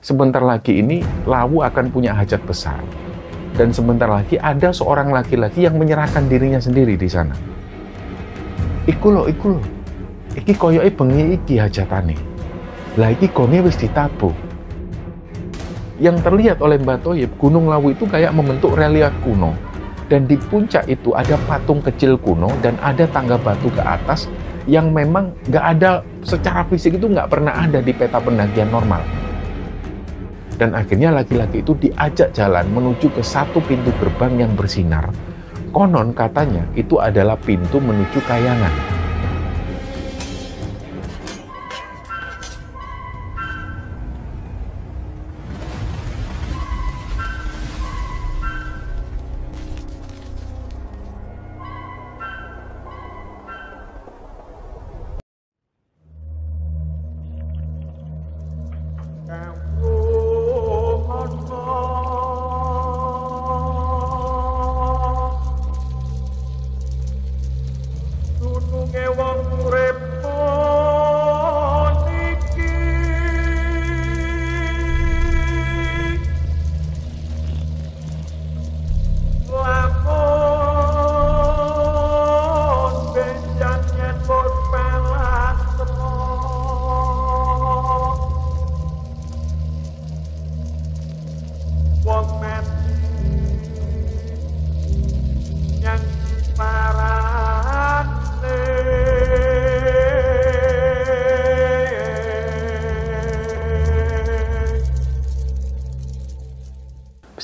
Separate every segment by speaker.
Speaker 1: sebentar lagi ini Lawu akan punya hajat besar. Dan sebentar lagi ada seorang laki-laki yang menyerahkan dirinya sendiri di sana. Iku loh. Iki koyoke bengi iki hajatane. Lah iki gone wis ditabuh. Yang terlihat oleh Mbak Thoyib, Gunung Lawu itu kayak membentuk relief kuno. Dan di puncak itu ada patung kecil kuno dan ada tangga batu ke atas yang memang nggak ada, secara fisik itu nggak pernah ada di peta pendakian normal. Dan akhirnya laki-laki itu diajak jalan menuju ke satu pintu gerbang yang bersinar. Konon katanya itu adalah pintu menuju Kayangan.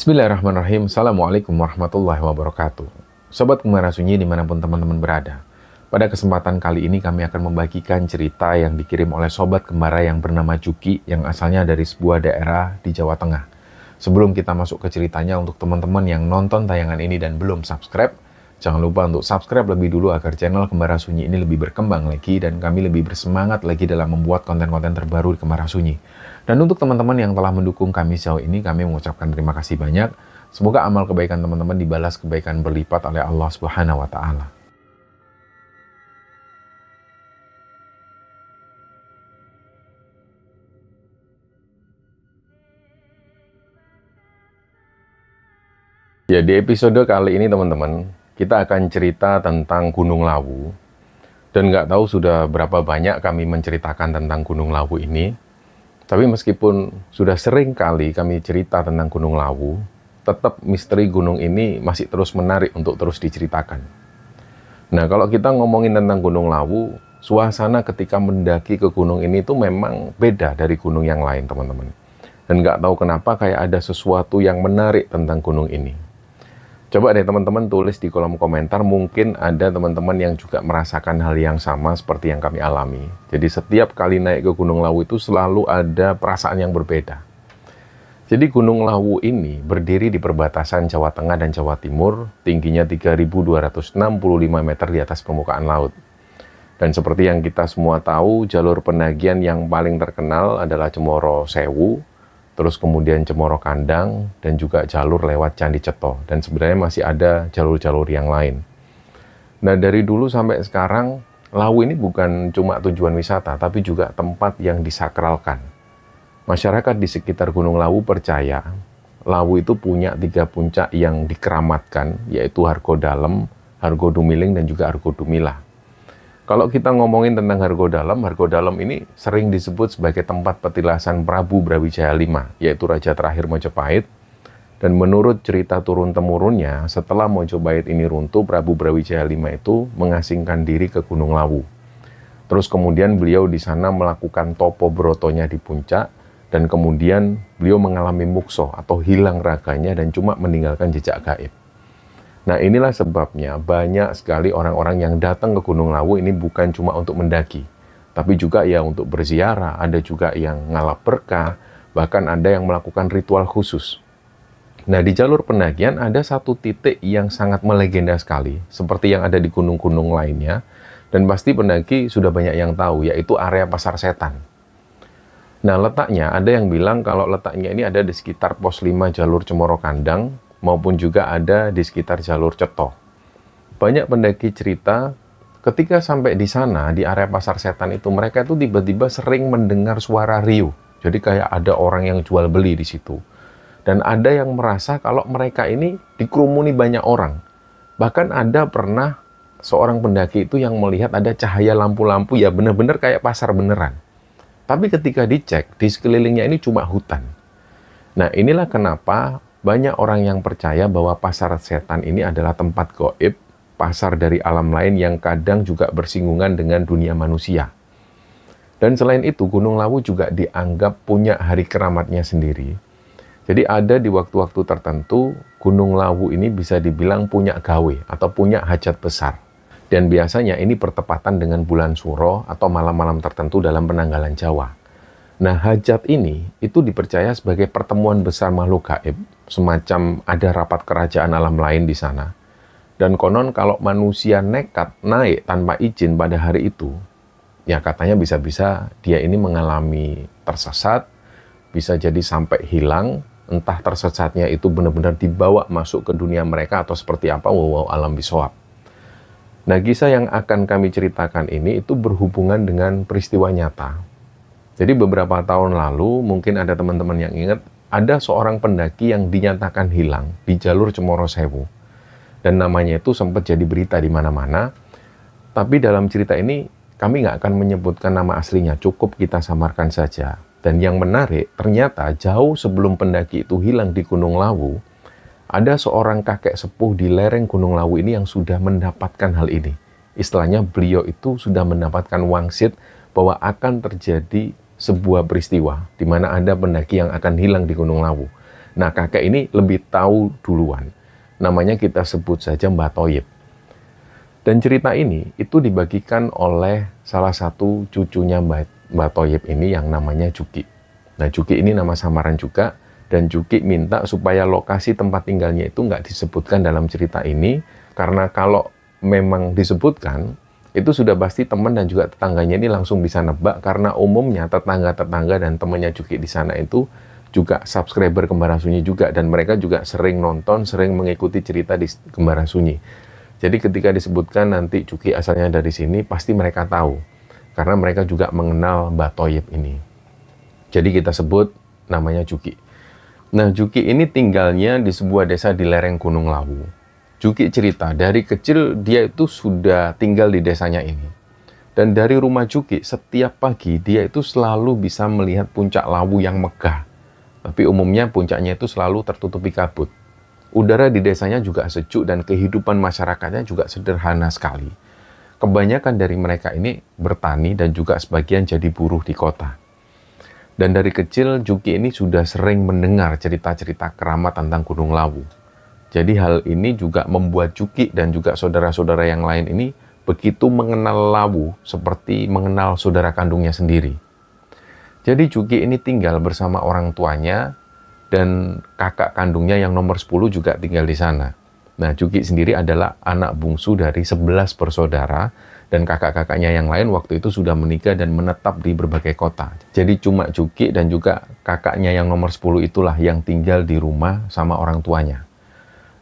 Speaker 1: Bismillahirrahmanirrahim. Assalamualaikum warahmatullahi wabarakatuh. Sobat Gemara Sunyi dimanapun teman-teman berada. Pada kesempatan kali ini kami akan membagikan cerita yang dikirim oleh Sobat Gemara yang bernama Juki yang asalnya dari sebuah daerah di Jawa Tengah. Sebelum kita masuk ke ceritanya, untuk teman-teman yang nonton tayangan ini dan belum subscribe, jangan lupa untuk subscribe lebih dulu agar channel Gemara Sunyi ini lebih berkembang lagi dan kami lebih bersemangat lagi dalam membuat konten-konten terbaru di Gemara Sunyi. Dan untuk teman-teman yang telah mendukung kami sejauh ini, kami mengucapkan terima kasih banyak. Semoga amal kebaikan teman-teman dibalas kebaikan berlipat oleh Allah Subhanahu wa Ta'ala. Ya, di episode kali ini teman-teman, kita akan cerita tentang Gunung Lawu. Dan nggak tahu sudah berapa banyak kami menceritakan tentang Gunung Lawu ini. Tapi meskipun sudah sering kali kami cerita tentang Gunung Lawu, tetap misteri gunung ini masih terus menarik untuk terus diceritakan. Nah, kalau kita ngomongin tentang Gunung Lawu, suasana ketika mendaki ke gunung ini tuh memang beda dari gunung yang lain, teman-teman. Dan nggak tahu kenapa kayak ada sesuatu yang menarik tentang gunung ini. Coba deh teman-teman tulis di kolom komentar, mungkin ada teman-teman yang juga merasakan hal yang sama seperti yang kami alami. Jadi setiap kali naik ke Gunung Lawu itu selalu ada perasaan yang berbeda. Jadi Gunung Lawu ini berdiri di perbatasan Jawa Tengah dan Jawa Timur, tingginya 3.265 meter di atas permukaan laut. Dan seperti yang kita semua tahu, jalur pendakian yang paling terkenal adalah Cemoro Sewu, terus kemudian Cemoro Kandang, dan juga jalur lewat Candi Ceto. Dan sebenarnya masih ada jalur-jalur yang lain. Nah, dari dulu sampai sekarang, Lawu ini bukan cuma tujuan wisata, tapi juga tempat yang disakralkan. Masyarakat di sekitar Gunung Lawu percaya, Lawu itu punya 3 puncak yang dikeramatkan, yaitu Hargodalem, Hargodumiling, dan juga Hargodumilah. Kalau kita ngomongin tentang Hargodalem ini sering disebut sebagai tempat petilasan Prabu Brawijaya V, yaitu raja terakhir Majapahit. Dan menurut cerita turun-temurunnya, setelah Majapahit ini runtuh, Prabu Brawijaya V itu mengasingkan diri ke Gunung Lawu. Terus kemudian beliau di sana melakukan topo brotonya di puncak, dan kemudian beliau mengalami mukso atau hilang raganya dan cuma meninggalkan jejak gaib. Nah, inilah sebabnya banyak sekali orang-orang yang datang ke Gunung Lawu ini bukan cuma untuk mendaki, tapi juga ya untuk berziarah, ada juga yang ngalap berkah, bahkan ada yang melakukan ritual khusus. Nah, di jalur pendakian ada satu titik yang sangat melegenda sekali, seperti yang ada di gunung-gunung lainnya, dan pasti pendaki sudah banyak yang tahu, yaitu area Pasar Setan. Nah, letaknya ada yang bilang kalau letaknya ini ada di sekitar pos 5 jalur Cemoro Kandang, maupun juga ada di sekitar jalur Ceto. Banyak pendaki cerita ketika sampai di sana, di area Pasar Setan itu, mereka itu tiba-tiba sering mendengar suara riuh. Jadi kayak ada orang yang jual beli di situ. Dan ada yang merasa kalau mereka ini dikerumuni banyak orang. Bahkan ada pernah seorang pendaki itu yang melihat ada cahaya lampu-lampu, ya benar-benar kayak pasar beneran. Tapi ketika dicek, di sekelilingnya ini cuma hutan. Nah, inilah kenapa banyak orang yang percaya bahwa pasar setan ini adalah tempat gaib, pasar dari alam lain yang kadang juga bersinggungan dengan dunia manusia. Dan selain itu, Gunung Lawu juga dianggap punya hari keramatnya sendiri. Jadi ada di waktu-waktu tertentu, Gunung Lawu ini bisa dibilang punya gawe atau punya hajat besar. Dan biasanya ini bertepatan dengan bulan Suro atau malam-malam tertentu dalam penanggalan Jawa. Nah, hajat ini itu dipercaya sebagai pertemuan besar makhluk gaib, semacam ada rapat kerajaan alam lain di sana. Dan konon kalau manusia nekat naik tanpa izin pada hari itu, ya katanya bisa-bisa dia ini mengalami tersesat, bisa jadi sampai hilang, entah tersesatnya itu benar-benar dibawa masuk ke dunia mereka atau seperti apa, wow alam bisawab. Nah, kisah yang akan kami ceritakan ini itu berhubungan dengan peristiwa nyata. Jadi beberapa tahun lalu, mungkin ada teman-teman yang ingat, ada seorang pendaki yang dinyatakan hilang di jalur Cemoro Sewu. Dan namanya itu sempat jadi berita di mana-mana. Tapi dalam cerita ini, kami nggak akan menyebutkan nama aslinya, cukup kita samarkan saja. Dan yang menarik, ternyata jauh sebelum pendaki itu hilang di Gunung Lawu, ada seorang kakek sepuh di lereng Gunung Lawu ini yang sudah mendapatkan hal ini. Istilahnya beliau itu sudah mendapatkan wangsit bahwa akan terjadi sebuah peristiwa di mana ada pendaki yang akan hilang di Gunung Lawu. Nah, kakek ini lebih tahu duluan. Namanya kita sebut saja Mbah Thoyib. Dan cerita ini itu dibagikan oleh salah satu cucunya Mbah Thoyib ini yang namanya Juki. Nah, Juki ini nama samaran juga, dan Juki minta supaya lokasi tempat tinggalnya itu nggak disebutkan dalam cerita ini, karena kalau memang disebutkan, itu sudah pasti teman dan juga tetangganya ini langsung bisa nebak, karena umumnya tetangga-tetangga dan temannya Juki di sana itu juga subscriber Kembara Sunyi juga, dan mereka juga sering nonton, sering mengikuti cerita di Kembara Sunyi. Jadi ketika disebutkan nanti Juki asalnya dari sini, pasti mereka tahu, karena mereka juga mengenal Mbah Thoyib ini. Jadi kita sebut namanya Juki. Nah, Juki ini tinggalnya di sebuah desa di lereng Gunung Lawu. Juki cerita, dari kecil dia itu sudah tinggal di desanya ini. Dan dari rumah Juki, setiap pagi dia itu selalu bisa melihat puncak Lawu yang megah. Tapi umumnya puncaknya itu selalu tertutupi kabut. Udara di desanya juga sejuk dan kehidupan masyarakatnya juga sederhana sekali. Kebanyakan dari mereka ini bertani dan juga sebagian jadi buruh di kota. Dan dari kecil Juki ini sudah sering mendengar cerita-cerita keramat tentang Gunung Lawu. Jadi hal ini juga membuat Juki dan juga saudara-saudara yang lain ini begitu mengenal Lawu seperti mengenal saudara kandungnya sendiri. Jadi Juki ini tinggal bersama orang tuanya dan kakak kandungnya yang nomor 10 juga tinggal di sana. Nah, Juki sendiri adalah anak bungsu dari 11 bersaudara dan kakak-kakaknya yang lain waktu itu sudah menikah dan menetap di berbagai kota. Jadi cuma Juki dan juga kakaknya yang nomor 10 itulah yang tinggal di rumah sama orang tuanya.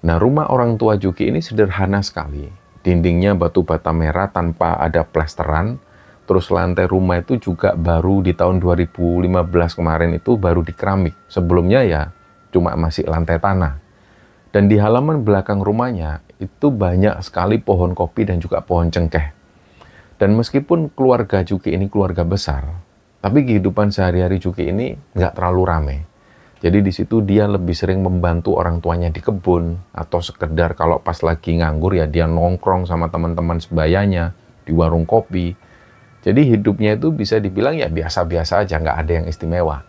Speaker 1: Nah, rumah orang tua Juki ini sederhana sekali. Dindingnya batu bata merah tanpa ada plesteran. Terus lantai rumah itu juga baru di tahun 2015 kemarin itu baru di keramik. Sebelumnya ya cuma masih lantai tanah. Dan di halaman belakang rumahnya itu banyak sekali pohon kopi dan juga pohon cengkeh. Dan meskipun keluarga Juki ini keluarga besar, tapi kehidupan sehari-hari Juki ini nggak terlalu ramai. Jadi di situ dia lebih sering membantu orang tuanya di kebun, atau sekedar kalau pas lagi nganggur ya dia nongkrong sama teman-teman sebayanya di warung kopi. Jadi hidupnya itu bisa dibilang ya biasa-biasa aja, nggak ada yang istimewa.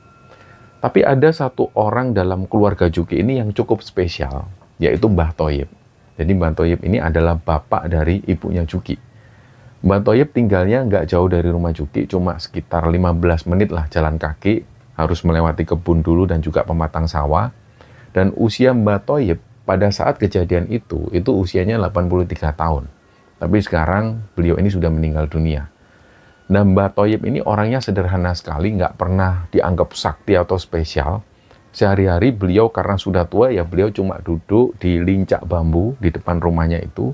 Speaker 1: Tapi ada satu orang dalam keluarga Juki ini yang cukup spesial, yaitu Mbah Thoyib. Jadi Mbah Thoyib ini adalah bapak dari ibunya Juki. Mbah Thoyib tinggalnya nggak jauh dari rumah Juki, cuma sekitar 15 menit lah jalan kaki. Harus melewati kebun dulu dan juga pematang sawah. Dan usia Mbah Thoyib pada saat kejadian itu usianya 83 tahun. Tapi sekarang beliau ini sudah meninggal dunia. Nah, Mbah Thoyib ini orangnya sederhana sekali, nggak pernah dianggap sakti atau spesial. Sehari-hari beliau karena sudah tua ya beliau cuma duduk di lincak bambu di depan rumahnya itu.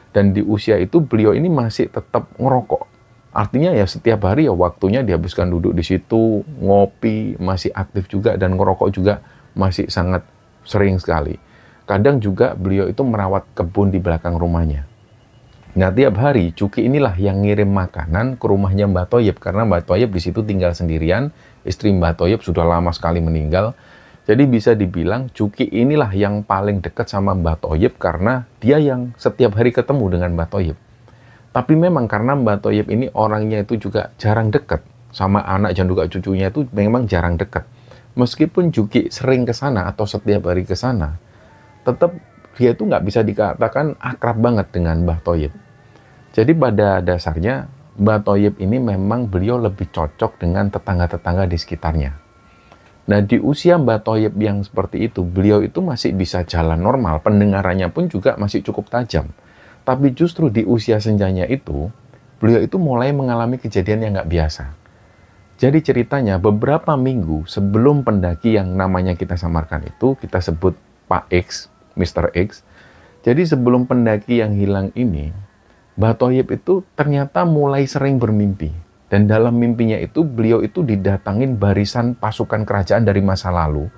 Speaker 1: Dan di usia itu beliau ini masih tetap ngerokok. Artinya ya setiap hari ya waktunya dihabiskan duduk di situ, ngopi, masih aktif juga, dan ngerokok juga masih sangat sering sekali. Kadang juga beliau itu merawat kebun di belakang rumahnya. Nah, tiap hari Cuki inilah yang ngirim makanan ke rumahnya Mbak Toyib, karena Mbak Toyib di situ tinggal sendirian, istri Mbak Toyib sudah lama sekali meninggal. Jadi bisa dibilang Cuki inilah yang paling dekat sama Mbak Toyib karena dia yang setiap hari ketemu dengan Mbak Toyib. Tapi memang karena Mbak Toyib ini orangnya itu juga jarang dekat sama anak dan juga cucunya, itu memang jarang dekat. Meskipun Cuki sering ke sana atau setiap hari ke sana, tetap dia itu nggak bisa dikatakan akrab banget dengan Mbah Toyib. Jadi pada dasarnya Mbah Toyib ini memang beliau lebih cocok dengan tetangga-tetangga di sekitarnya. Nah, di usia Mbah Toyib yang seperti itu, beliau itu masih bisa jalan normal, pendengarannya pun juga masih cukup tajam. Tapi justru di usia senjanya itu, beliau itu mulai mengalami kejadian yang nggak biasa. Jadi ceritanya beberapa minggu sebelum pendaki yang namanya kita samarkan itu, kita sebut Pak X, Mr. X. Jadi sebelum pendaki yang hilang ini, Mbah Toyib itu ternyata mulai sering bermimpi. Dan dalam mimpinya itu, beliau itu didatangin barisan pasukan kerajaan dari masa lalu,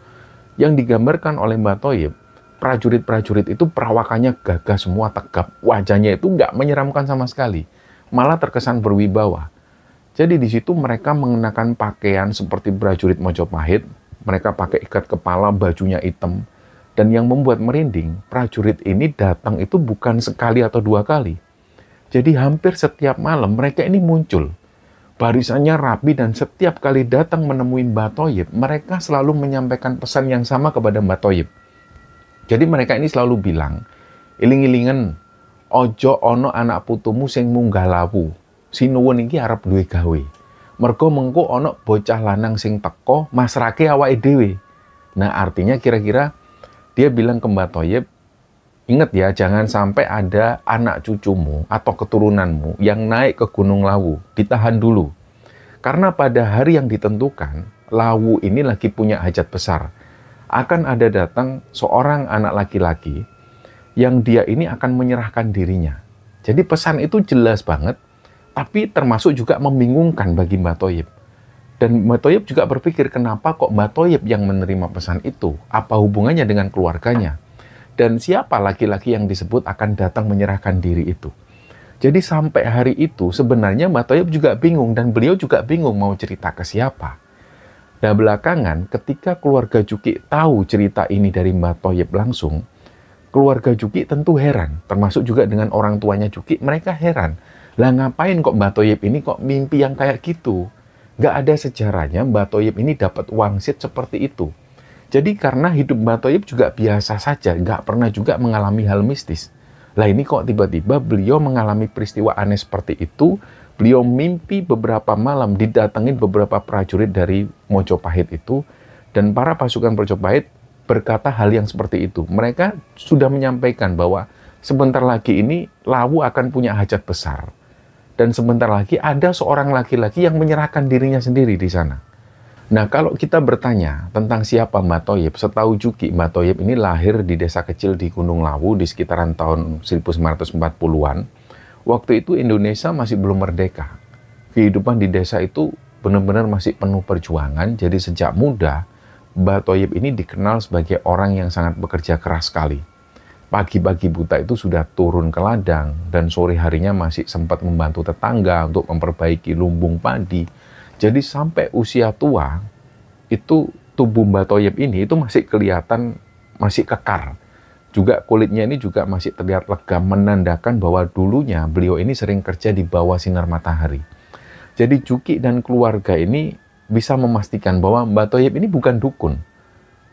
Speaker 1: yang digambarkan oleh Mbah Toyib. Prajurit-prajurit itu perawakannya gagah semua, tegap. Wajahnya itu nggak menyeramkan sama sekali. Malah terkesan berwibawa. Jadi di situ mereka mengenakan pakaian seperti prajurit Mojopahit. Mereka pakai ikat kepala, bajunya hitam. Dan yang membuat merinding, prajurit ini datang itu bukan sekali atau dua kali. Jadi hampir setiap malam mereka ini muncul. Barisannya rapi dan setiap kali datang menemui Mbah Toyib, mereka selalu menyampaikan pesan yang sama kepada Mbah Toyib. Jadi mereka ini selalu bilang, iling-ilingen, ojo ono anak putumu sing munggah lawu, sinuwun iki arep duwe gawe. Mergo mengko ono bocah lanang sing teko masrake awake dhewe. Nah, artinya kira-kira dia bilang ke Mbah Toyib, ingat ya, jangan sampai ada anak cucumu atau keturunanmu yang naik ke Gunung Lawu, ditahan dulu. Karena pada hari yang ditentukan, Lawu ini lagi punya hajat besar. Akan ada datang seorang anak laki-laki yang dia ini akan menyerahkan dirinya. Jadi pesan itu jelas banget, tapi termasuk juga membingungkan bagi Mbah Toyib. Dan Mbah Toyib juga berpikir, kenapa kok Mbah Toyib yang menerima pesan itu? Apa hubungannya dengan keluarganya? Dan siapa laki-laki yang disebut akan datang menyerahkan diri itu? Jadi sampai hari itu sebenarnya Mbah Toyib juga bingung, dan beliau juga bingung mau cerita ke siapa. Nah, belakangan ketika keluarga Cuki tahu cerita ini dari Mbah Toyib langsung, keluarga Cuki tentu heran, termasuk juga dengan orang tuanya Cuki, mereka heran. Lah ngapain kok Mbah Toyib ini kok mimpi yang kayak gitu? Nggak ada sejarahnya Mbah Toyib ini dapat wangsit seperti itu. Jadi karena hidup Mbah Toyib juga biasa saja, nggak pernah juga mengalami hal mistis. Lah ini kok tiba-tiba beliau mengalami peristiwa aneh seperti itu. Beliau mimpi beberapa malam didatengin beberapa prajurit dari Mojopahit itu, dan para pasukan Mojopahit berkata hal yang seperti itu. Mereka sudah menyampaikan bahwa sebentar lagi ini Lawu akan punya hajat besar. Dan sebentar lagi ada seorang laki-laki yang menyerahkan dirinya sendiri di sana. Nah, kalau kita bertanya tentang siapa Mbah Toyib, setahu Cuki, Mbah Toyib ini lahir di desa kecil di Gunung Lawu di sekitaran tahun 1940-an. Waktu itu Indonesia masih belum merdeka. Kehidupan di desa itu benar-benar masih penuh perjuangan. Jadi sejak muda, Mbah Toyib ini dikenal sebagai orang yang sangat bekerja keras sekali. Pagi-pagi buta itu sudah turun ke ladang, dan sore harinya masih sempat membantu tetangga untuk memperbaiki lumbung padi. Jadi sampai usia tua, itu tubuh Mbah Toyib ini itu masih kelihatan, masih kekar. Juga kulitnya ini juga masih terlihat legam, menandakan bahwa dulunya beliau ini sering kerja di bawah sinar matahari. Jadi Cuki dan keluarga ini bisa memastikan bahwa Mbah Toyib ini bukan dukun.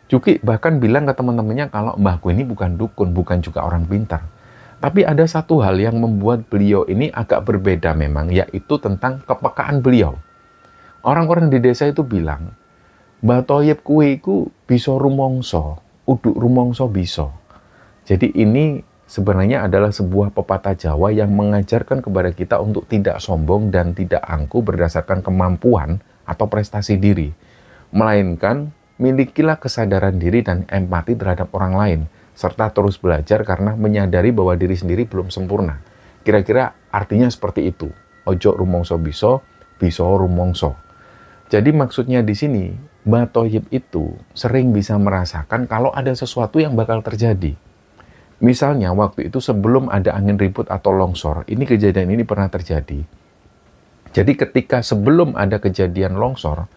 Speaker 1: Cuki bahkan bilang ke teman-temannya kalau mbahku ini bukan dukun, bukan juga orang pintar. Tapi ada satu hal yang membuat beliau ini agak berbeda memang, yaitu tentang kepekaan beliau. Orang-orang di desa itu bilang, Mbah Toyib kuwi iku bisa rumangsa, uduk rumangsa bisa. Jadi ini sebenarnya adalah sebuah pepatah Jawa yang mengajarkan kepada kita untuk tidak sombong dan tidak angkuh berdasarkan kemampuan atau prestasi diri. Melainkan, milikilah kesadaran diri dan empati terhadap orang lain, serta terus belajar karena menyadari bahwa diri sendiri belum sempurna. Kira-kira artinya seperti itu. ojo rumongso biso, biso rumongso. Jadi maksudnya di sini, Mbah Thoyib itu sering bisa merasakan kalau ada sesuatu yang bakal terjadi. Misalnya waktu itu sebelum ada angin ribut atau longsor, ini kejadian ini pernah terjadi. Jadi ketika sebelum ada kejadian longsor,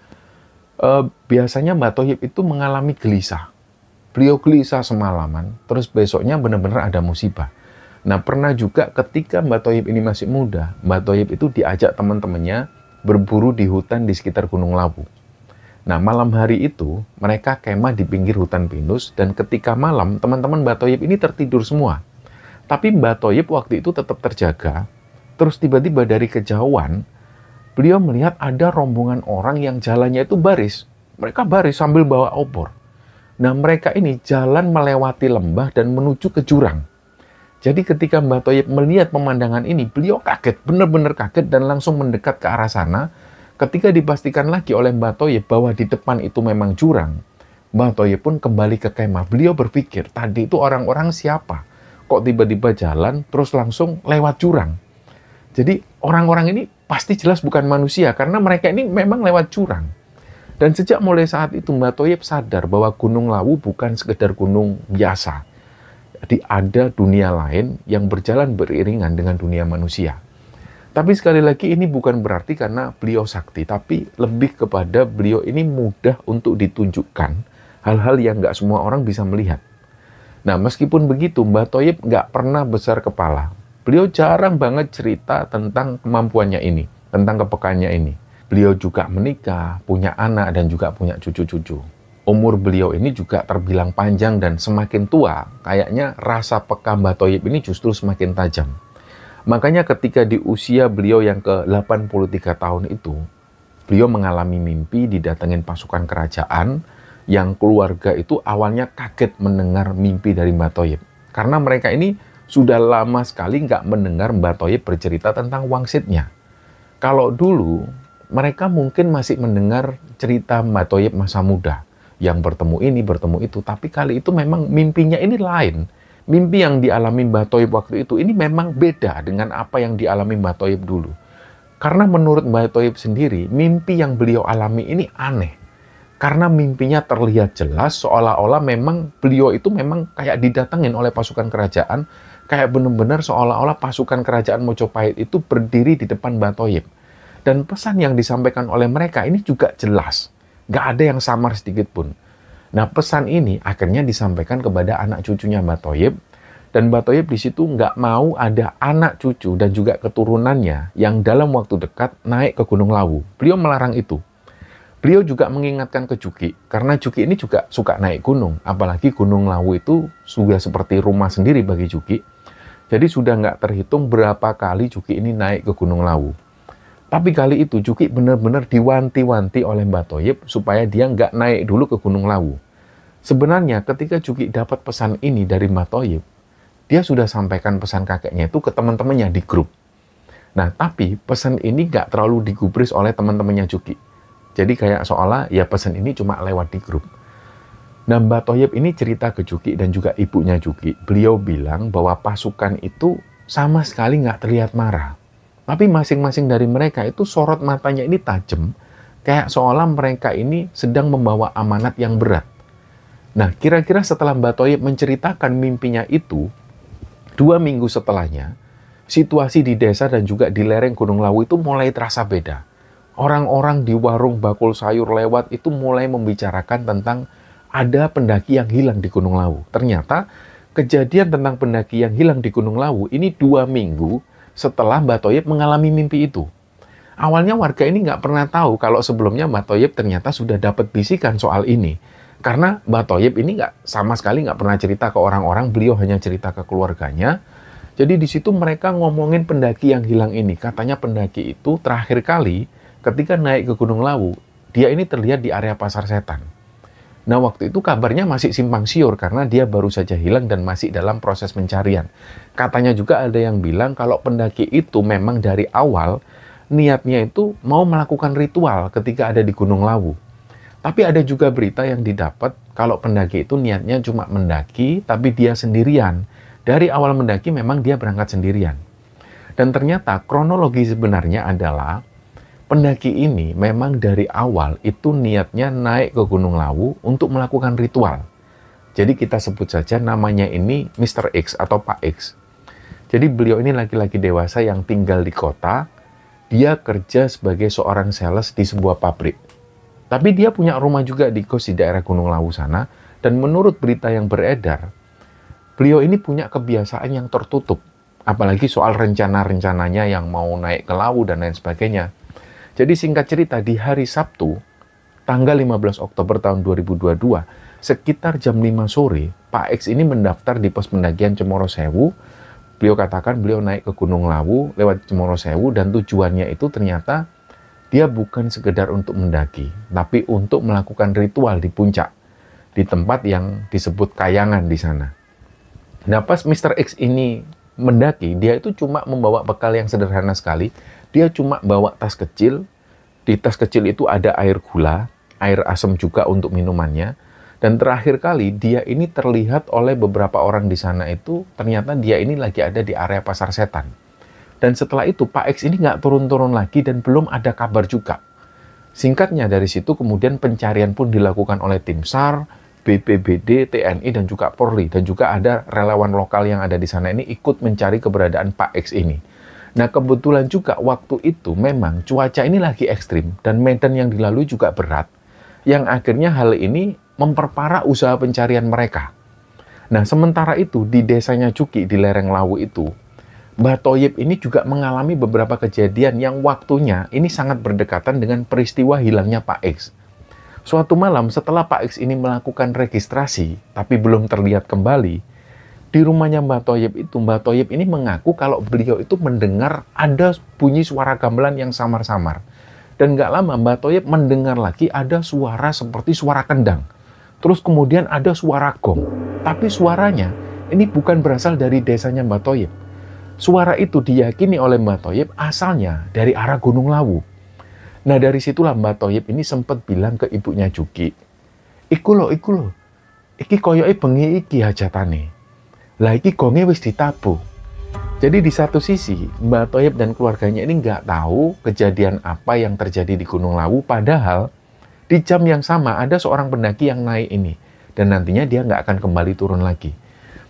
Speaker 1: biasanya Mbah Thoyib itu mengalami gelisah. Beliau gelisah semalaman, terus besoknya benar-benar ada musibah. Nah, pernah juga ketika Mbah Thoyib ini masih muda, Mbah Thoyib itu diajak teman-temannya berburu di hutan di sekitar Gunung Lawu. Nah, malam hari itu, mereka kemah di pinggir hutan pinus, dan ketika malam, teman-teman Mbah Thoyib ini tertidur semua. Tapi Mbah Thoyib waktu itu tetap terjaga, terus tiba-tiba dari kejauhan, beliau melihat ada rombongan orang yang jalannya itu baris. Mereka baris sambil bawa obor. Nah, mereka ini jalan melewati lembah dan menuju ke jurang. Jadi ketika Mbah Thoyib melihat pemandangan ini, beliau kaget, benar-benar kaget dan langsung mendekat ke arah sana. Ketika dipastikan lagi oleh Mbah Thoyib bahwa di depan itu memang jurang, Mbah Thoyib pun kembali ke kemah. Beliau berpikir, tadi itu orang-orang siapa? Kok tiba-tiba jalan terus langsung lewat jurang? Jadi orang-orang ini pasti jelas bukan manusia karena mereka ini memang lewat jurang. Dan sejak mulai saat itu Mbah Thoyib sadar bahwa Gunung Lawu bukan sekedar gunung biasa. Jadi ada dunia lain yang berjalan beriringan dengan dunia manusia. Tapi sekali lagi ini bukan berarti karena beliau sakti, tapi lebih kepada beliau ini mudah untuk ditunjukkan hal-hal yang nggak semua orang bisa melihat. Nah, meskipun begitu, Mbah Thoyib nggak pernah besar kepala. Beliau jarang banget cerita tentang kemampuannya ini, tentang kepekaannya ini. Beliau juga menikah, punya anak, dan juga punya cucu-cucu. Umur beliau ini juga terbilang panjang dan semakin tua, kayaknya rasa peka Mbah Thoyib ini justru semakin tajam. Makanya ketika di usia beliau yang ke-83 tahun itu, beliau mengalami mimpi didatengin pasukan kerajaan yang keluarga itu awalnya kaget mendengar mimpi dari Mbah Thoyib. Karena mereka ini sudah lama sekali nggak mendengar Mbah Thoyib bercerita tentang wangsitnya. Kalau dulu, mereka mungkin masih mendengar cerita Mbah Thoyib masa muda, yang bertemu ini, bertemu itu. Tapi kali itu memang mimpinya ini lain. Mimpi yang dialami Mbah Thoyib waktu itu ini memang beda dengan apa yang dialami Mbah Thoyib dulu. Karena menurut Mbah Thoyib sendiri, mimpi yang beliau alami ini aneh. Karena mimpinya terlihat jelas seolah-olah memang beliau itu memang kayak didatengin oleh pasukan kerajaan, kayak benar-benar seolah-olah pasukan kerajaan Mojopahit itu berdiri di depan Mbah Thoyib. Dan pesan yang disampaikan oleh mereka ini juga jelas. Nggak ada yang samar sedikit pun. Nah, pesan ini akhirnya disampaikan kepada anak cucunya Mbah Thoyib, dan Mbah Thoyib di situ nggak mau ada anak cucu dan juga keturunannya yang dalam waktu dekat naik ke Gunung Lawu. Beliau melarang itu. Beliau juga mengingatkan ke Juki, karena Juki ini juga suka naik gunung, apalagi Gunung Lawu itu sudah seperti rumah sendiri bagi Juki. Jadi sudah nggak terhitung berapa kali Juki ini naik ke Gunung Lawu. Tapi kali itu Juki benar-benar diwanti-wanti oleh Mbah Thoyib supaya dia nggak naik dulu ke Gunung Lawu. Sebenarnya ketika Juki dapat pesan ini dari Mbah Thoyib, dia sudah sampaikan pesan kakeknya itu ke teman-temannya di grup. Nah, tapi pesan ini nggak terlalu digubris oleh teman-temannya Juki. Jadi kayak seolah ya pesan ini cuma lewat di grup. Nah, Mbah Thoyib ini cerita ke Juki dan juga ibunya Juki. Beliau bilang bahwa pasukan itu sama sekali nggak terlihat marah. Tapi masing-masing dari mereka itu sorot matanya ini tajam, kayak seolah mereka ini sedang membawa amanat yang berat. Nah, kira-kira setelah Mbah Thoyib menceritakan mimpinya itu, 2 minggu setelahnya, situasi di desa dan juga di lereng Gunung Lawu itu mulai terasa beda. Orang-orang di warung bakul sayur lewat itu mulai membicarakan tentang ada pendaki yang hilang di Gunung Lawu. Ternyata kejadian tentang pendaki yang hilang di Gunung Lawu ini 2 minggu setelah Mbah Thoyib mengalami mimpi itu. Awalnya warga ini nggak pernah tahu kalau sebelumnya Mbah Thoyib ternyata sudah dapat bisikan soal ini. Karena Mbah Thoyib ini sama sekali nggak pernah cerita ke orang-orang, beliau hanya cerita ke keluarganya. Jadi di situ mereka ngomongin pendaki yang hilang ini. Katanya pendaki itu terakhir kali ketika naik ke Gunung Lawu, dia ini terlihat di area Pasar Setan. Nah, waktu itu kabarnya masih simpang siur karena dia baru saja hilang dan masih dalam proses pencarian. Katanya juga ada yang bilang kalau pendaki itu memang dari awal niatnya itu mau melakukan ritual ketika ada di Gunung Lawu. Tapi ada juga berita yang didapat kalau pendaki itu niatnya cuma mendaki tapi dia sendirian. Dari awal mendaki memang dia berangkat sendirian. Dan ternyata kronologi sebenarnya adalah pendaki ini memang dari awal itu niatnya naik ke Gunung Lawu untuk melakukan ritual. Jadi kita sebut saja namanya ini Mr. X atau Pak X. Jadi beliau ini laki-laki dewasa yang tinggal di kota. Dia kerja sebagai seorang sales di sebuah pabrik. Tapi dia punya rumah juga di kos di daerah Gunung Lawu sana. Dan menurut berita yang beredar, beliau ini punya kebiasaan yang tertutup. Apalagi soal rencana-rencananya yang mau naik ke Lawu dan lain sebagainya. Jadi singkat cerita, di hari Sabtu, tanggal 15 Oktober tahun 2022, sekitar jam 5 sore, Pak X ini mendaftar di pos pendakian Cemoro Sewu. Beliau katakan beliau naik ke Gunung Lawu lewat Cemoro Sewu dan tujuannya itu ternyata dia bukan sekedar untuk mendaki, tapi untuk melakukan ritual di puncak, di tempat yang disebut Kayangan di sana. Nah, pas Mr. X ini mendaki, dia itu cuma membawa bekal yang sederhana sekali. Dia cuma bawa tas kecil. Di tas kecil itu ada air gula, air asam juga untuk minumannya. Dan terakhir kali dia ini terlihat oleh beberapa orang di sana itu, ternyata dia ini lagi ada di area Pasar Setan. Dan setelah itu Pak X ini nggak turun-turun lagi dan belum ada kabar juga. Singkatnya dari situ kemudian pencarian pun dilakukan oleh tim SAR, BPBD, TNI, dan juga Polri. Dan juga ada relawan lokal yang ada di sana ini ikut mencari keberadaan Pak X ini. Nah, kebetulan juga waktu itu memang cuaca ini lagi ekstrim dan medan yang dilalui juga berat. Yang akhirnya hal ini memperparah usaha pencarian mereka. Nah, sementara itu di desanya Juki di lereng Lawu itu, Mbah Thoyib ini juga mengalami beberapa kejadian yang waktunya ini sangat berdekatan dengan peristiwa hilangnya Pak X. Suatu malam setelah Pak X ini melakukan registrasi, tapi belum terlihat kembali, di rumahnya Mbah Thoyib itu, Mbah Thoyib ini mengaku kalau beliau itu mendengar ada bunyi suara gamelan yang samar-samar. Dan nggak lama Mbah Thoyib mendengar lagi ada suara seperti suara kendang. Terus kemudian ada suara gong. Tapi suaranya ini bukan berasal dari desanya Mbah Thoyib. Suara itu diyakini oleh Mbah Thoyib asalnya dari arah Gunung Lawu. Nah, dari situlah Mbah Thoyib ini sempat bilang ke ibunya Juki, iku lo, iki koyoke bengi iki hajatane. Lah iki gonge wis ditabuh. Jadi di satu sisi, Mbah Thoyib dan keluarganya ini nggak tahu kejadian apa yang terjadi di Gunung Lawu, padahal di jam yang sama ada seorang pendaki yang naik ini. Dan nantinya dia nggak akan kembali turun lagi.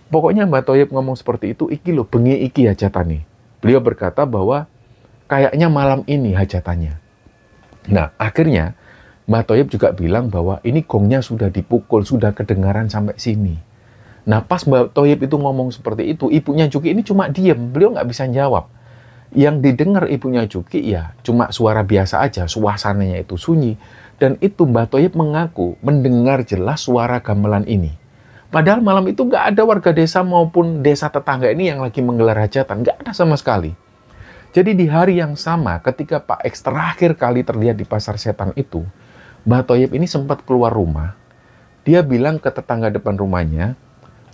Speaker 1: Pokoknya Mbah Thoyib ngomong seperti itu, iki lo bengi iki hajatane. Beliau berkata bahwa kayaknya malam ini hajatannya. Nah, akhirnya Mbah Thoyib juga bilang bahwa ini gongnya sudah dipukul, sudah kedengaran sampai sini. Nah, pas Mbah Thoyib itu ngomong seperti itu, ibunya Juki ini cuma diem, beliau nggak bisa jawab. Yang didengar ibunya Juki ya cuma suara biasa aja, suasananya itu sunyi. Dan itu Mbah Thoyib mengaku mendengar jelas suara gamelan ini. Padahal malam itu nggak ada warga desa maupun desa tetangga ini yang lagi menggelar hajatan, nggak ada sama sekali. Jadi di hari yang sama ketika Pak X terakhir kali terlihat di Pasar Setan itu, Mbah Thoyib ini sempat keluar rumah. Dia bilang ke tetangga depan rumahnya,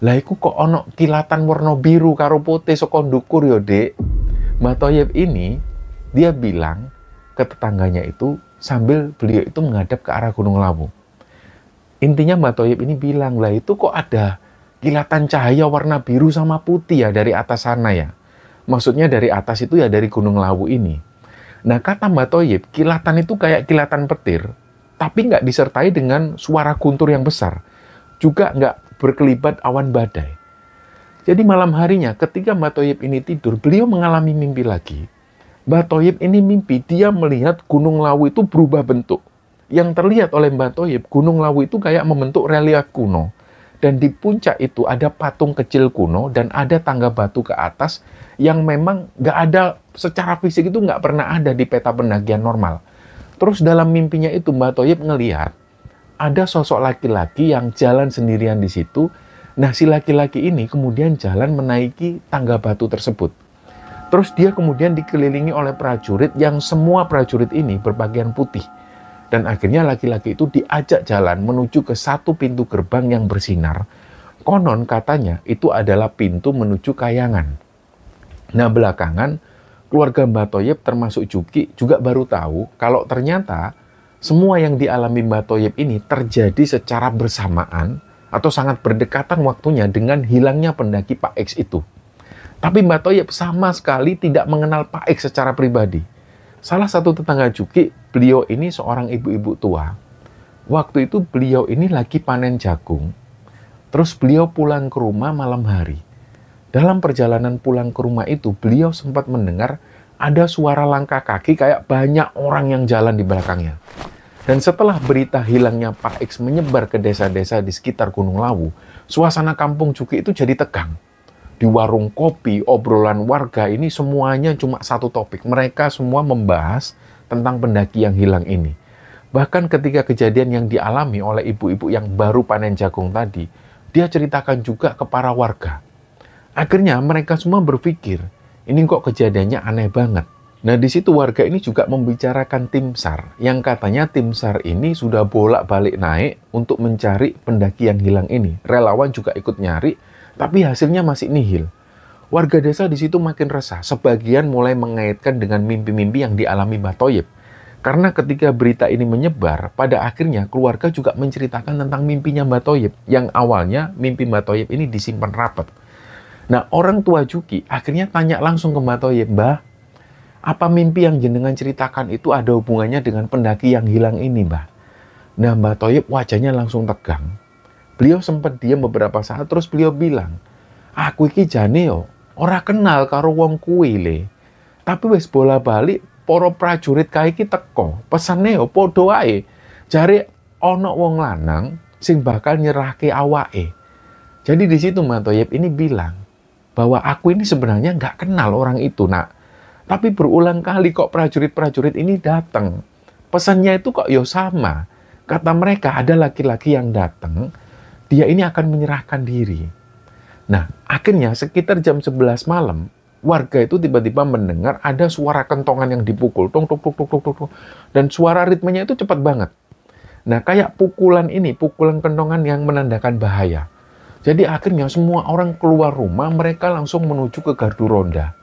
Speaker 1: lah iku kok ono kilatan warna biru karo putih saka ndukur yo, Dek. Mbah Thoyib ini dia bilang ke tetangganya itu sambil beliau itu menghadap ke arah Gunung Lawu. Intinya Mbah Thoyib ini bilang, lah itu kok ada kilatan cahaya warna biru sama putih ya dari atas sana ya. Maksudnya dari atas itu ya dari Gunung Lawu ini. Nah, kata Mbah Thoyib, kilatan itu kayak kilatan petir, tapi nggak disertai dengan suara guntur yang besar. Juga nggak berkelibat awan badai. Jadi malam harinya ketika Mbah Thoyib ini tidur, beliau mengalami mimpi lagi. Mbah Thoyib ini mimpi dia melihat Gunung Lawu itu berubah bentuk. Yang terlihat oleh Mbah Thoyib, Gunung Lawu itu kayak membentuk relief kuno. Dan di puncak itu ada patung kecil kuno dan ada tangga batu ke atas yang memang nggak ada secara fisik itu nggak pernah ada di peta pendakian normal. Terus dalam mimpinya itu Mbah Thoyib ngelihat ada sosok laki-laki yang jalan sendirian di situ. Nah, si laki-laki ini kemudian jalan menaiki tangga batu tersebut. Terus dia kemudian dikelilingi oleh prajurit yang semua prajurit ini berpakaian putih. Dan akhirnya laki-laki itu diajak jalan menuju ke satu pintu gerbang yang bersinar. Konon katanya itu adalah pintu menuju Kayangan. Nah, belakangan keluarga Mbah Thoyib termasuk Juki juga baru tahu kalau ternyata semua yang dialami Mbah Thoyib ini terjadi secara bersamaan atau sangat berdekatan waktunya dengan hilangnya pendaki Pak X itu. Tapi Mbak Toyib sama sekali tidak mengenal Pak X secara pribadi. Salah satu tetangga Juki, beliau ini seorang ibu-ibu tua. Waktu itu beliau ini lagi panen jagung. Terus beliau pulang ke rumah malam hari. Dalam perjalanan pulang ke rumah itu, beliau sempat mendengar ada suara langkah kaki kayak banyak orang yang jalan di belakangnya. Dan setelah berita hilangnya Pak X menyebar ke desa-desa di sekitar Gunung Lawu, suasana kampung Juki itu jadi tegang. Di warung kopi, obrolan warga ini semuanya cuma satu topik. Mereka semua membahas tentang pendaki yang hilang ini. Bahkan ketika kejadian yang dialami oleh ibu-ibu yang baru panen jagung tadi, dia ceritakan juga ke para warga. Akhirnya mereka semua berpikir, ini kok kejadiannya aneh banget. Nah di situ warga ini juga membicarakan tim SAR, yang katanya tim SAR ini sudah bolak-balik naik untuk mencari pendaki yang hilang ini. Relawan juga ikut nyari, tapi hasilnya masih nihil. Warga desa di situ makin resah, sebagian mulai mengaitkan dengan mimpi-mimpi yang dialami Mbak Toyib. Karena ketika berita ini menyebar, pada akhirnya keluarga juga menceritakan tentang mimpinya Mbak Toyib, yang awalnya mimpi Mbak Toyib ini disimpan rapat. Nah, orang tua Juki akhirnya tanya langsung ke Mbak Toyib, "Mbah, apa mimpi yang jenengan ceritakan itu ada hubungannya dengan pendaki yang hilang ini, Mbah?" Nah, Mbak Toyib wajahnya langsung tegang. Beliau sempat diam beberapa saat, terus beliau bilang, "Aku iki jane yo ora kenal karo wong kuwi le. Tapi wis bola-balik para prajurit kae iki teko. Pesane yo padha wae. Jare ana wong lanang sing bakal nyerahke awake." Jadi di situ Mbak Toyib ini bilang bahwa aku ini sebenarnya nggak kenal orang itu, Nak. Tapi berulang kali kok prajurit-prajurit ini datang. Pesannya itu kok yo sama. Kata mereka ada laki-laki yang datang, dia ini akan menyerahkan diri. Nah, akhirnya sekitar jam 11 malam, warga itu tiba-tiba mendengar ada suara kentongan yang dipukul, tung tung tung tung tung tung, dan suara ritmenya itu cepat banget. Nah, kayak pukulan kentongan yang menandakan bahaya. Jadi akhirnya semua orang keluar rumah, mereka langsung menuju ke gardu ronda.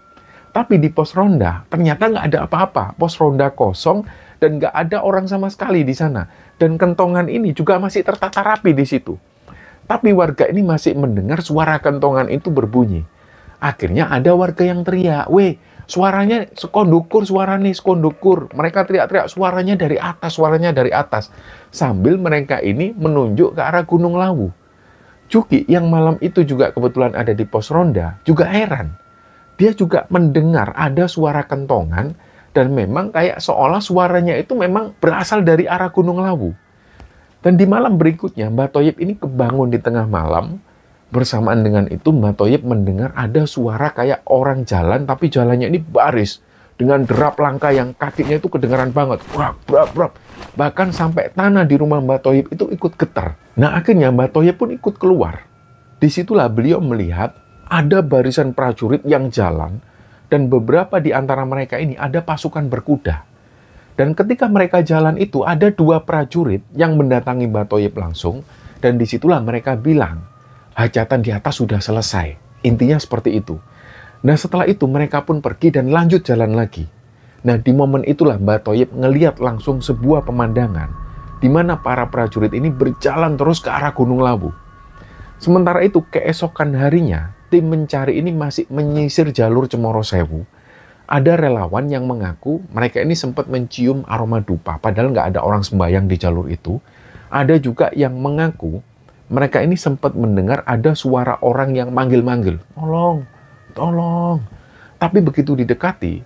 Speaker 1: Tapi di pos ronda ternyata nggak ada apa-apa, pos ronda kosong dan nggak ada orang sama sekali di sana. Dan kentongan ini juga masih tertata rapi di situ. Tapi warga ini masih mendengar suara kentongan itu berbunyi. Akhirnya ada warga yang teriak, "Weh, suaranya sekondukur, suaranya sekondukur." Mereka teriak-teriak, suaranya dari atas, suaranya dari atas. Sambil mereka ini menunjuk ke arah Gunung Lawu. Juki yang malam itu juga kebetulan ada di pos ronda, juga heran. Dia juga mendengar ada suara kentongan, dan memang kayak seolah suaranya itu memang berasal dari arah Gunung Lawu. Dan di malam berikutnya, Mbak Toyib ini kebangun di tengah malam. Bersamaan dengan itu, Mbak Toyib mendengar ada suara kayak orang jalan, tapi jalannya ini baris. Dengan derap langkah yang kakinya itu kedengaran banget. Brak, brak, brak. Bahkan sampai tanah di rumah Mbak Toyib itu ikut getar. Nah akhirnya Mbak Toyib pun ikut keluar. Disitulah beliau melihat ada barisan prajurit yang jalan. Dan beberapa di antara mereka ini ada pasukan berkuda. Dan ketika mereka jalan itu ada dua prajurit yang mendatangi Mbak Toyib langsung. Dan disitulah mereka bilang, hajatan di atas sudah selesai. Intinya seperti itu. Nah setelah itu mereka pun pergi dan lanjut jalan lagi. Nah di momen itulah Mbak Toyib ngeliat langsung sebuah pemandangan di mana para prajurit ini berjalan terus ke arah Gunung Lawu. Sementara itu keesokan harinya tim mencari ini masih menyisir jalur Cemoro Sewu. Ada relawan yang mengaku mereka ini sempat mencium aroma dupa padahal nggak ada orang sembahyang di jalur itu. Ada juga yang mengaku mereka ini sempat mendengar ada suara orang yang manggil-manggil, "Tolong, tolong." Tapi begitu didekati,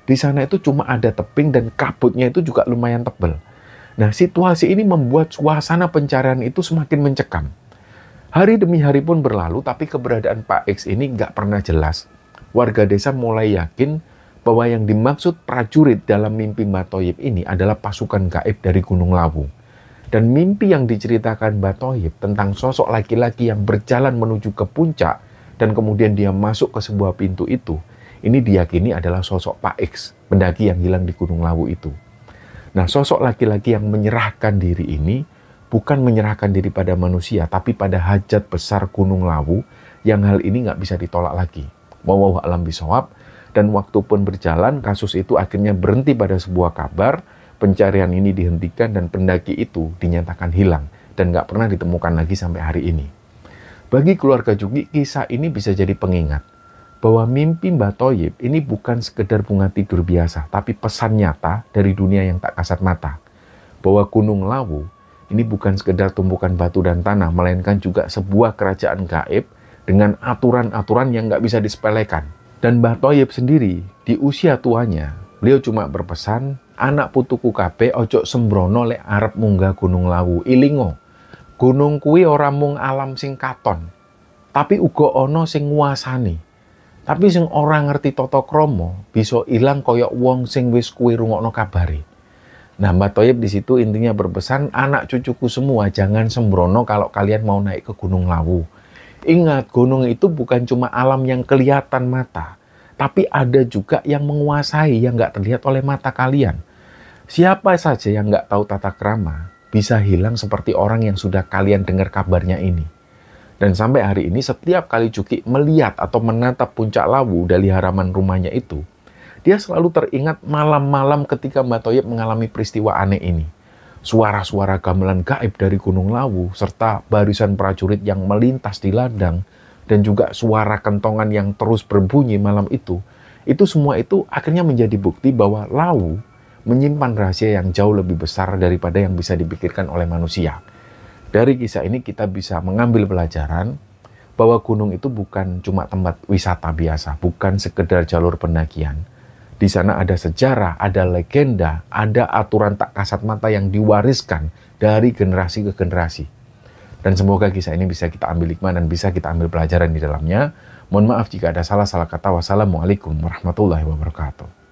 Speaker 1: di sana itu cuma ada tebing dan kabutnya itu juga lumayan tebal. Nah, situasi ini membuat suasana pencarian itu semakin mencekam. Hari demi hari pun berlalu, tapi keberadaan Pak X ini nggak pernah jelas. Warga desa mulai yakin bahwa yang dimaksud prajurit dalam mimpi Mbak Toyib ini adalah pasukan gaib dari Gunung Lawu. Dan mimpi yang diceritakan Mbak Toyib tentang sosok laki-laki yang berjalan menuju ke puncak dan kemudian dia masuk ke sebuah pintu itu, ini diyakini adalah sosok Pak X, pendaki yang hilang di Gunung Lawu itu. Nah, sosok laki-laki yang menyerahkan diri ini bukan menyerahkan diri pada manusia, tapi pada hajat besar Gunung Lawu yang hal ini nggak bisa ditolak lagi. Wallahu a'lam bishawab. Dan waktu pun berjalan, kasus itu akhirnya berhenti pada sebuah kabar, pencarian ini dihentikan dan pendaki itu dinyatakan hilang dan nggak pernah ditemukan lagi sampai hari ini. Bagi keluarga Juki, kisah ini bisa jadi pengingat bahwa mimpi Mbah Thoyib ini bukan sekedar bunga tidur biasa, tapi pesan nyata dari dunia yang tak kasat mata. Bahwa Gunung Lawu ini bukan sekedar tumpukan batu dan tanah, melainkan juga sebuah kerajaan gaib dengan aturan-aturan yang nggak bisa disepelekan. Dan Mbah Thoyib sendiri, di usia tuanya, beliau cuma berpesan, anak putuku kabeh ojo sembrono lek arep munggah Gunung Lawu. Ilingo, gunung kuwi ora mung alam sing katon, tapi uga ana sing nguasani. Tapi sing ora ngerti tata krama bisa ilang koyok wong sing wis kuwi rungokno kabare. Nah, Mbah Thoyib di situ intinya berpesan, anak cucuku semua jangan sembrono kalau kalian mau naik ke Gunung Lawu. Ingat, gunung itu bukan cuma alam yang kelihatan mata, tapi ada juga yang menguasai yang nggak terlihat oleh mata kalian. Siapa saja yang nggak tahu tata krama bisa hilang seperti orang yang sudah kalian dengar kabarnya ini. Dan sampai hari ini setiap kali Juki melihat atau menatap puncak Lawu dari halaman rumahnya itu, dia selalu teringat malam-malam ketika Mbah Thoyib mengalami peristiwa aneh ini. Suara-suara gamelan gaib dari Gunung Lawu, serta barisan prajurit yang melintas di ladang, dan juga suara kentongan yang terus berbunyi malam itu semua itu akhirnya menjadi bukti bahwa Lawu menyimpan rahasia yang jauh lebih besar daripada yang bisa dipikirkan oleh manusia. Dari kisah ini kita bisa mengambil pelajaran bahwa gunung itu bukan cuma tempat wisata biasa, bukan sekedar jalur pendakian. Di sana ada sejarah, ada legenda, ada aturan tak kasat mata yang diwariskan dari generasi ke generasi. Dan semoga kisah ini bisa kita ambil hikmah dan bisa kita ambil pelajaran di dalamnya. Mohon maaf jika ada salah-salah kata. Wassalamualaikum warahmatullahi wabarakatuh.